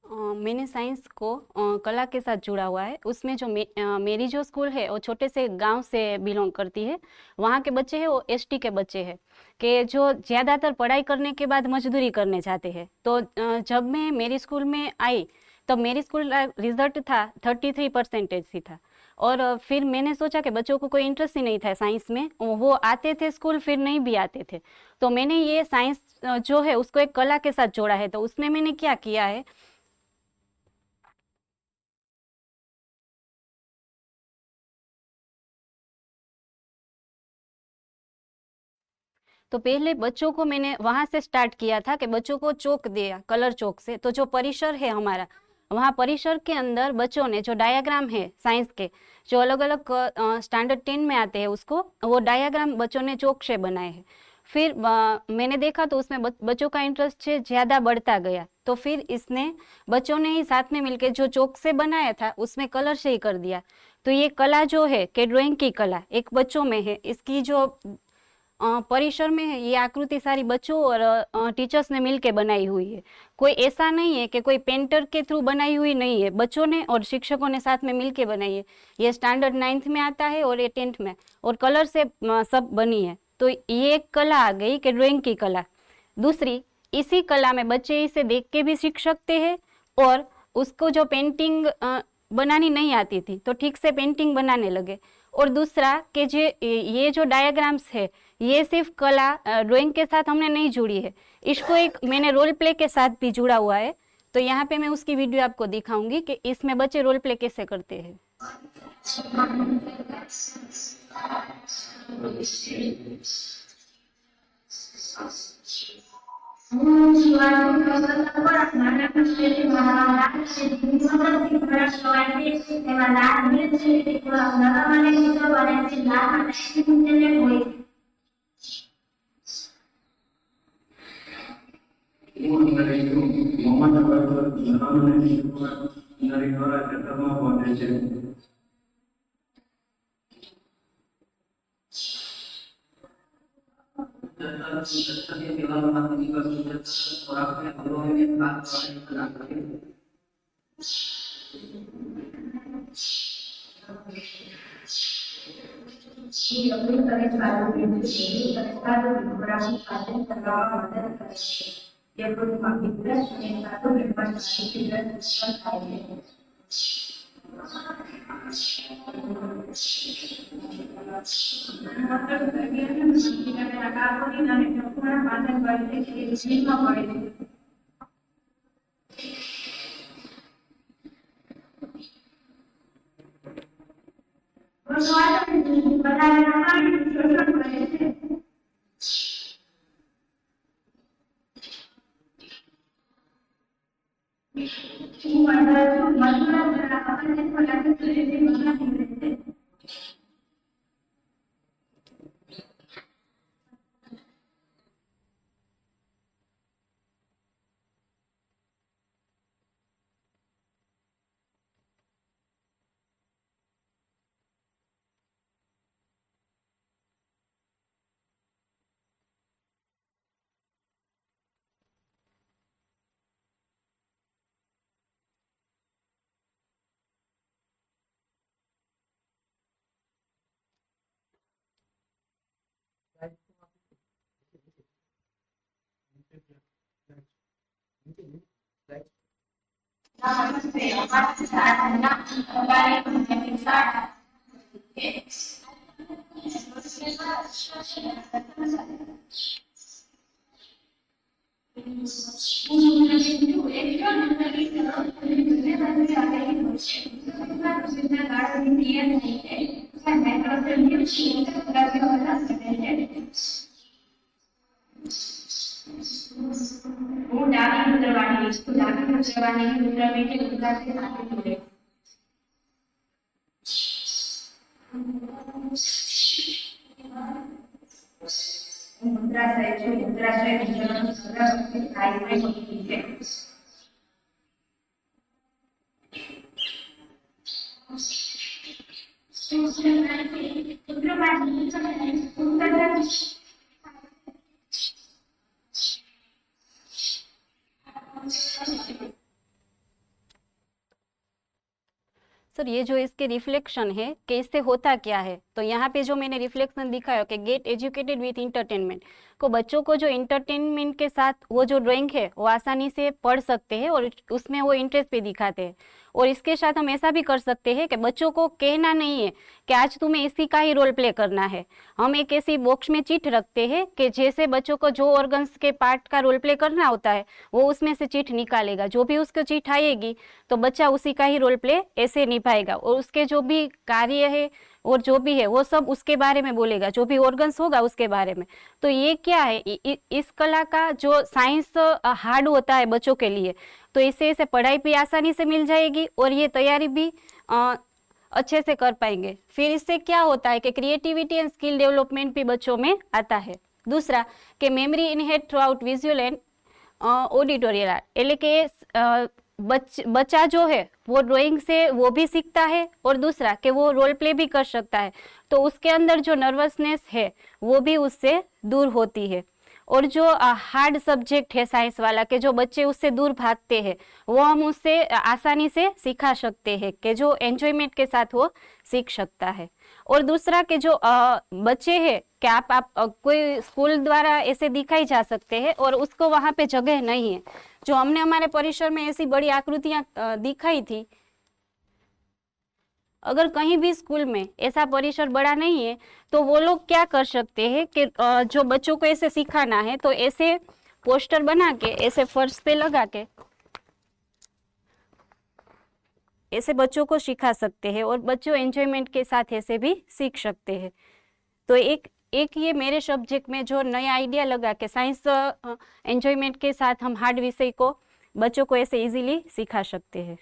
मैंने साइंस को कला के साथ जुड़ा हुआ है। उसमें जो मेरी जो स्कूल है वो छोटे से गांव से बिलोंग करती है। वहाँ के बच्चे हैं वो एसटी के बच्चे हैं कि जो ज़्यादातर पढ़ाई करने के बाद मजदूरी करने जाते हैं। तो जब मैं मेरी स्कूल में आई तब मेरी स्कूल का रिजल्ट था 33% ही था। और फिर मैंने सोचा कि बच्चों को कोई इंटरेस्ट ही नहीं था साइंस में, वो आते थे स्कूल फिर नहीं भी आते थे। तो मैंने ये साइंस जो है उसको एक कला के साथ जोड़ा है। तो उसमें मैंने क्या किया है, तो पहले बच्चों को मैंने वहां से स्टार्ट किया था कि बच्चों को चौक दिया, कलर चौक से। तो जो परिसर है हमारा, वहाँ परिसर के अंदर बच्चों ने जो डायग्राम है साइंस के, जो अलग अलग स्टैंडर्ड 10 में आते हैं उसको, वो डायग्राम बच्चों ने चौक से बनाए हैं। फिर मैंने देखा तो उसमें बच्चों का इंटरेस्ट ज़्यादा बढ़ता गया। तो फिर इसने बच्चों ने ही साथ में मिलकर जो चौक से बनाया था उसमें कलर से ही कर दिया। तो ये कला जो है कि ड्राइंग की कला एक बच्चों में है, इसकी जो परिसर में है ये आकृति सारी बच्चों और टीचर्स ने मिलके बनाई हुई है। कोई ऐसा नहीं है कि कोई पेंटर के थ्रू बनाई हुई नहीं है, बच्चों ने और शिक्षकों ने साथ में मिलके बनाई है। ये स्टैंडर्ड 9th में आता है और ये 10th में, और कलर से सब बनी है। तो ये एक कला आ गई कि ड्राइंग की कला। दूसरी, इसी कला में बच्चे इसे देख के भी सीख सकते हैं, और उसको जो पेंटिंग बनानी नहीं आती थी तो ठीक से पेंटिंग बनाने लगे। और दूसरा कि ये जो डायग्राम्स है ये सिर्फ कला ड्राइंग के साथ हमने नहीं जुड़ी है, इसको एक मैंने रोल प्ले के साथ भी जुड़ा हुआ है। तो यहाँ पे मैं उसकी वीडियो आपको दिखाऊंगी कि इसमें बच्चे रोल प्ले कैसे करते हैं। सर ये जो इसके रिफ्लेक्शन है कि इससे होता क्या है, तो यहाँ पे जो मैंने रिफ्लेक्शन दिखाया कि गेट एजुकेटेड विथ इंटरटेनमेंट, को बच्चों को जो इंटरटेनमेंट के साथ वो जो ड्राइंग है वो आसानी से पढ़ सकते हैं और उसमें वो इंटरेस्ट भी दिखाते हैं। और इसके साथ हम ऐसा भी कर सकते हैं कि बच्चों को कहना नहीं है कि आज तुम्हें इसी का ही रोल प्ले करना है। हम एक ऐसी बॉक्स में चिट रखते हैं कि जैसे बच्चों को जो ऑर्गन्स के पार्ट का रोल प्ले करना होता है वो उसमें से चिट निकालेगा, जो भी उसको चिट आएगी तो बच्चा उसी का ही रोल प्ले ऐसे निभाएगा और उसके जो भी कार्य है और जो भी है वो सब उसके बारे में बोलेगा, जो भी ऑर्गन्स होगा उसके बारे में। तो ये क्या है, इस कला का जो साइंस हार्ड होता है बच्चों के लिए, तो इससे इसे पढ़ाई भी आसानी से मिल जाएगी और ये तैयारी भी अच्छे से कर पाएंगे। फिर इससे क्या होता है कि क्रिएटिविटी एंड स्किल डेवलपमेंट भी बच्चों में आता है। दूसरा कि memory in head through visual and auditorial art, એટલે કે बच्चा जो है वो ड्राइंग से वो भी सीखता है और दूसरा कि वो रोल प्ले भी कर सकता है, तो उसके अंदर जो नर्वसनेस है वो भी उससे दूर होती है। और जो हार्ड सब्जेक्ट है साइंस वाला के जो बच्चे उससे दूर भागते हैं वो हम उससे आसानी से सिखा सकते हैं कि जो एंजॉयमेंट के साथ वो सीख सकता है। और दूसरा कि जो बच्चे हैं कि आप कोई स्कूल द्वारा ऐसे दिखाई जा सकते हैं और उसको वहाँ पे जगह नहीं है, जो हमने हमारे परिसर में ऐसी बड़ी आकृतियाँ दिखाई थी, अगर कहीं भी स्कूल में ऐसा परिसर बड़ा नहीं है तो वो लोग क्या कर सकते हैं कि जो बच्चों को ऐसे सिखाना है तो ऐसे पोस्टर बना के ऐसे फर्श पे लगा के ऐसे बच्चों को सिखा सकते हैं और बच्चों एंजॉयमेंट के साथ ऐसे भी सीख सकते हैं। तो एक ये मेरे सब्जेक्ट में जो नया आइडिया लगा कि साइंस एंजॉयमेंट के साथ हम हार्ड विषय को बच्चों को ऐसे इजीली सिखा सकते हैं।